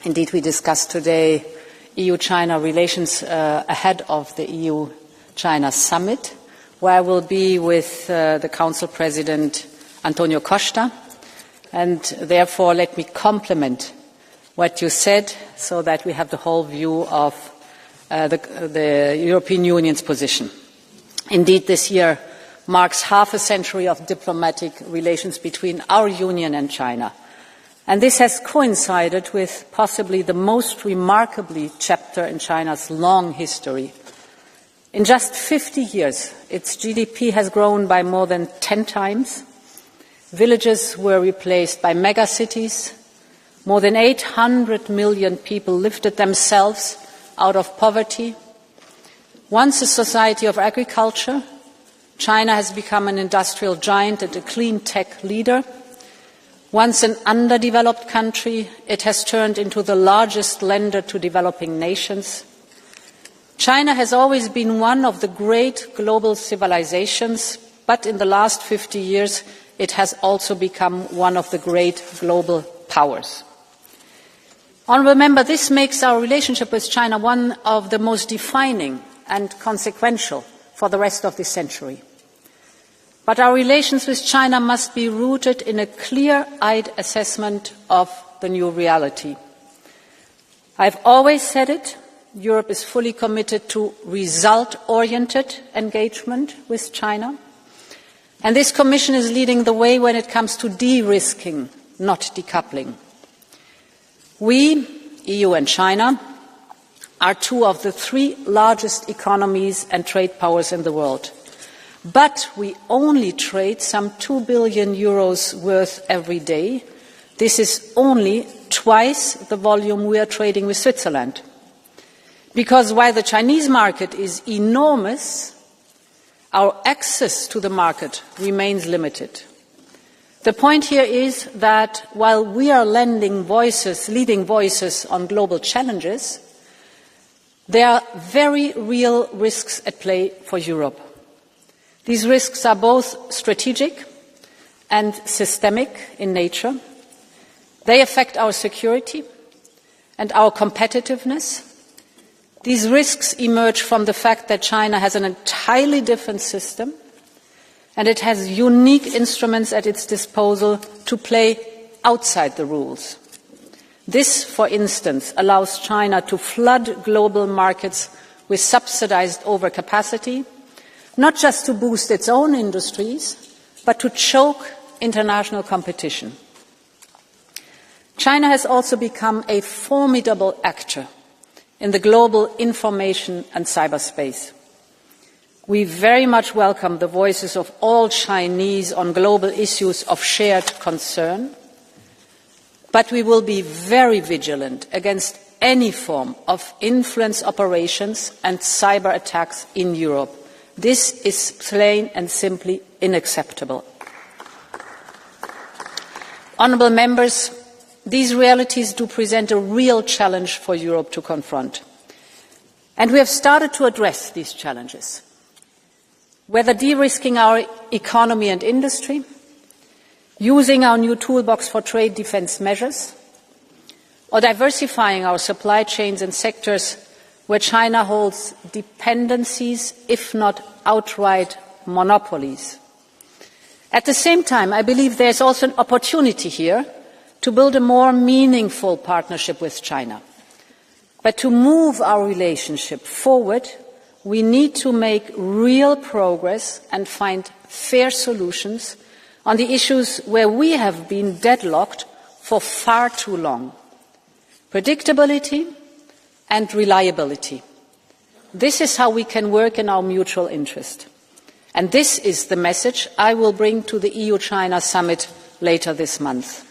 Indeed, we discussed today EU-China relations ahead of the EU-China summit, where I will be with the Council President Antonio Costa, and therefore let me complement what you said so that we have the whole view of the European Union's position. Indeed, this year marks half a century of diplomatic relations between our Union and China. And this has coincided with possibly the most remarkable chapter in China's long history. In just 50 years, its GDP has grown by more than 10 times. Villages were replaced by megacities. More than 800 million people lifted themselves out of poverty. Once a society of agriculture, China has become an industrial giant and a clean tech leader. Once an underdeveloped country, it has turned into the largest lender to developing nations. China has always been one of the great global civilizations, but in the last 50 years, it has also become one of the great global powers. Honourable Member, this makes our relationship with China one of the most defining and consequential for the rest of this century. But our relations with China must be rooted in a clear-eyed assessment of the new reality. I've always said it, Europe is fully committed to result-oriented engagement with China. And this Commission is leading the way when it comes to de-risking, not decoupling. We, EU and China, are two of the three largest economies and trade powers in the world. But we only trade some 2 billion euros worth every day. This is only twice the volume we are trading with Switzerland. Because while the Chinese market is enormous, our access to the market remains limited. The point here is that while we are leading voices on global challenges, there are very real risks at play for Europe. These risks are both strategic and systemic in nature. They affect our security and our competitiveness. These risks emerge from the fact that China has an entirely different system and it has unique instruments at its disposal to play outside the rules. This, for instance, allows China to flood global markets with subsidized overcapacity, not just to boost its own industries, but to choke international competition. China has also become a formidable actor in the global information and cyberspace. We very much welcome the voices of all Chinese on global issues of shared concern, but we will be very vigilant against any form of influence operations and cyber attacks in Europe. This is plain and simply unacceptable. Honourable Members, these realities do present a real challenge for Europe to confront. And we have started to address these challenges. Whether de-risking our economy and industry, using our new toolbox for trade defence measures, or diversifying our supply chains in sectors where China holds dependencies, if not outright monopolies. At the same time, I believe there is also an opportunity here to build a more meaningful partnership with China. But to move our relationship forward, we need to make real progress and find fair solutions on the issues where we have been deadlocked for far too long: predictability and reliability. This is how we can work in our mutual interest. And this is the message I will bring to the EU-China summit later this month.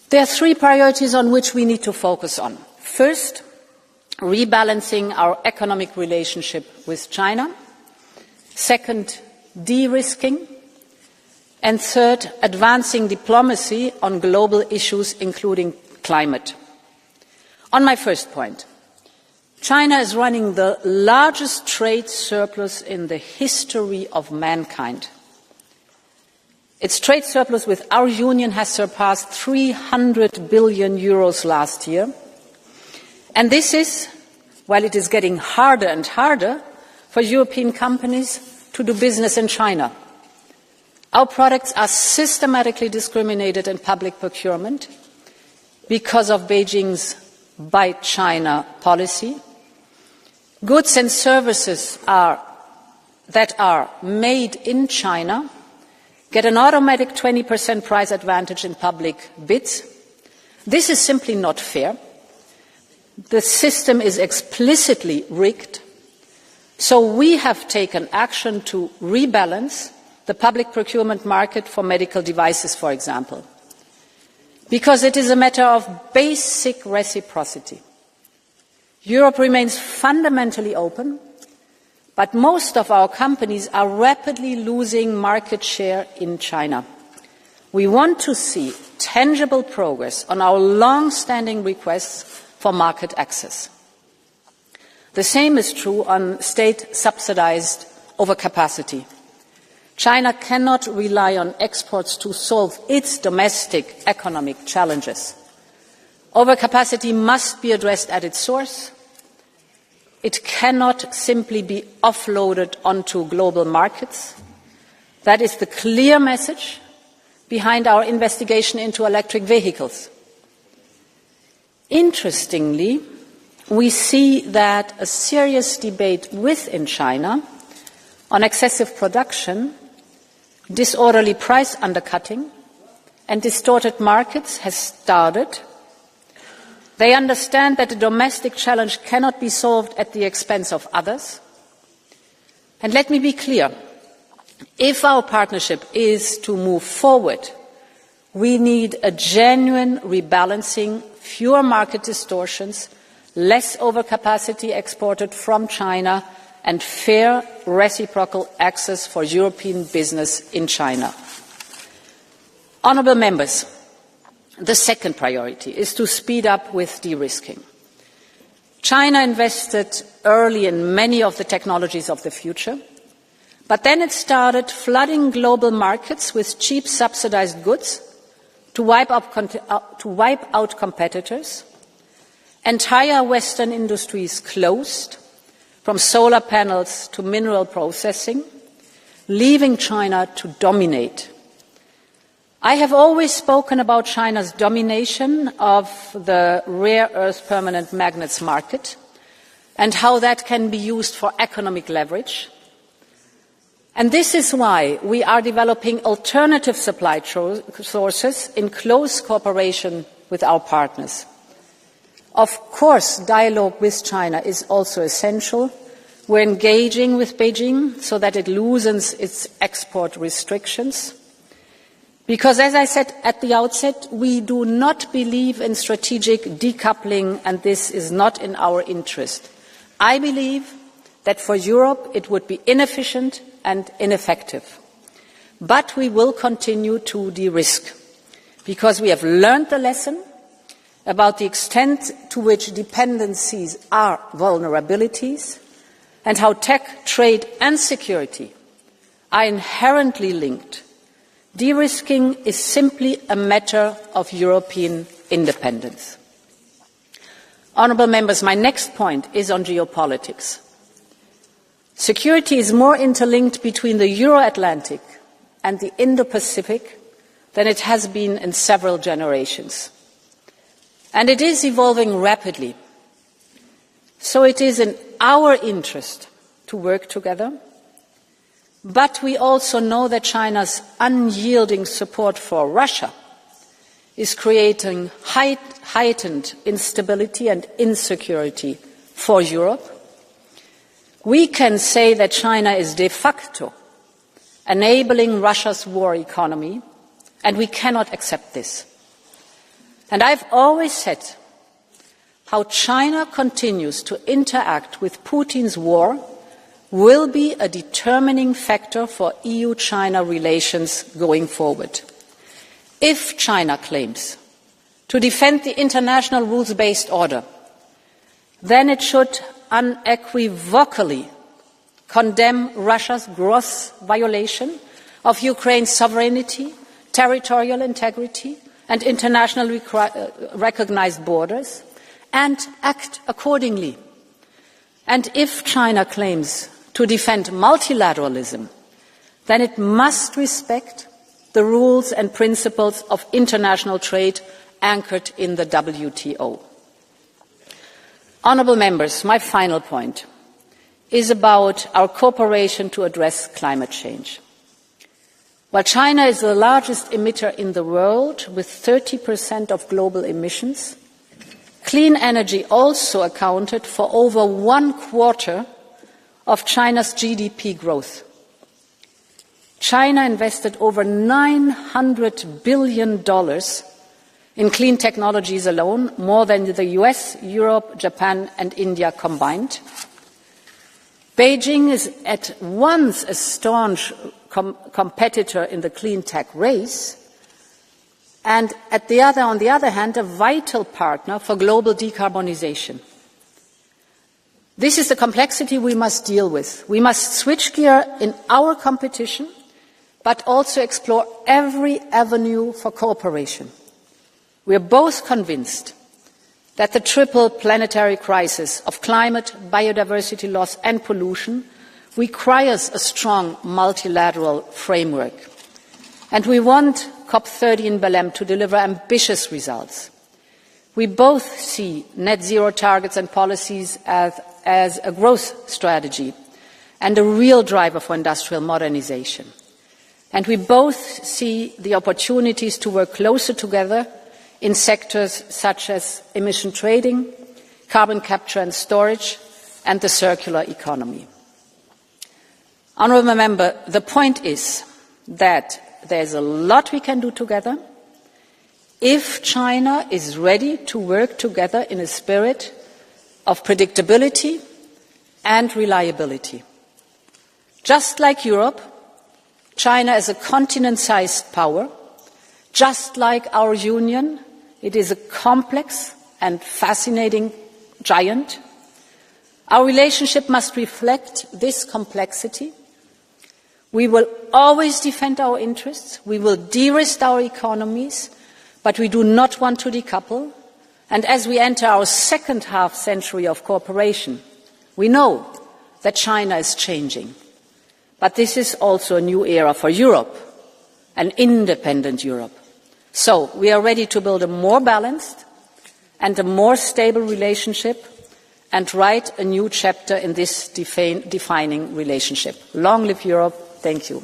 There are three priorities on which we need to focus on. First, rebalancing our economic relationship with China. Second, de-risking. And third, advancing diplomacy on global issues, including climate. On my first point, China is running the largest trade surplus in the history of mankind. Its trade surplus with our union has surpassed 300 billion euros last year. And this is, while it is getting harder and harder for European companies to do business in China. Our products are systematically discriminated in public procurement because of Beijing's Buy China policy. Goods and services that are made in China get an automatic 20% price advantage in public bids. This is simply not fair. The system is explicitly rigged. So we have taken action to rebalance the public procurement market for medical devices, for example, because it is a matter of basic reciprocity. Europe remains fundamentally open, but most of our companies are rapidly losing market share in China. We want to see tangible progress on our long-standing requests for market access. The same is true on state-subsidized overcapacity. China cannot rely on exports to solve its domestic economic challenges. Overcapacity must be addressed at its source. It cannot simply be offloaded onto global markets. That is the clear message behind our investigation into electric vehicles. Interestingly, we see that a serious debate within China on excessive production, disorderly price undercutting, and distorted markets has started. They understand that the domestic challenge cannot be solved at the expense of others. And let me be clear, if our partnership is to move forward, we need a genuine rebalancing, fewer market distortions, less overcapacity exported from China, and fair reciprocal access for European business in China. Honourable members, the second priority is to speed up with de-risking. China invested early in many of the technologies of the future, but then it started flooding global markets with cheap subsidized goods to wipe out competitors. Entire Western industries closed, from solar panels to mineral processing, leaving China to dominate. I have always spoken about China's domination of the rare earth permanent magnets market and how that can be used for economic leverage. And this is why we are developing alternative supply sources in close cooperation with our partners. Of course, dialogue with China is also essential. We're engaging with Beijing so that it loosens its export restrictions. Because, as I said at the outset, we do not believe in strategic decoupling, and this is not in our interest. I believe that for Europe it would be inefficient and ineffective. But we will continue to de-risk, because we have learned the lesson about the extent to which dependencies are vulnerabilities and how tech, trade and security are inherently linked. De-risking is simply a matter of European independence. Honourable members, my next point is on geopolitics. Security is more interlinked between the Euro-Atlantic and the Indo-Pacific than it has been in several generations. And it is evolving rapidly. So it is in our interest to work together. But we also know that China's unyielding support for Russia is creating heightened instability and insecurity for Europe. We can say that China is de facto enabling Russia's war economy, and we cannot accept this. And I've always said how China continues to interact with Putin's war will be a determining factor for EU-China relations going forward. If China claims to defend the international rules-based order, then it should unequivocally condemn Russia's gross violation of Ukraine's sovereignty, territorial integrity, and internationally recognized borders, and act accordingly. And if China claims to defend multilateralism, then it must respect the rules and principles of international trade anchored in the WTO. Honourable members, my final point is about our cooperation to address climate change. While China is the largest emitter in the world, with 30% of global emissions, clean energy also accounted for over 1/4 of China's GDP growth. China invested over $900 billion in clean technologies alone, more than the US, Europe, Japan and India combined. Beijing is at once a staunch competitor in the clean tech race and on the other hand, a vital partner for global decarbonization. This is the complexity we must deal with. We must switch gear in our competition, but also explore every avenue for cooperation. We are both convinced that the triple planetary crisis of climate, biodiversity loss and pollution requires a strong multilateral framework. And we want COP30 in Belém to deliver ambitious results. We both see net zero targets and policies as a growth strategy and a real driver for industrial modernization. And we both see the opportunities to work closer together in sectors such as emission trading, carbon capture and storage, and the circular economy. Honourable Member, the point is that there is a lot we can do together if China is ready to work together in a spirit of predictability and reliability. Just like Europe, China is a continent-sized power. Just like our Union, it is a complex and fascinating giant. Our relationship must reflect this complexity. We will always defend our interests. We will de-risk our economies, but we do not want to decouple. And as we enter our second half-century of cooperation, we know that China is changing. But this is also a new era for Europe, an independent Europe. So we are ready to build a more balanced and a more stable relationship and write a new chapter in this defining relationship. Long live Europe. Thank you.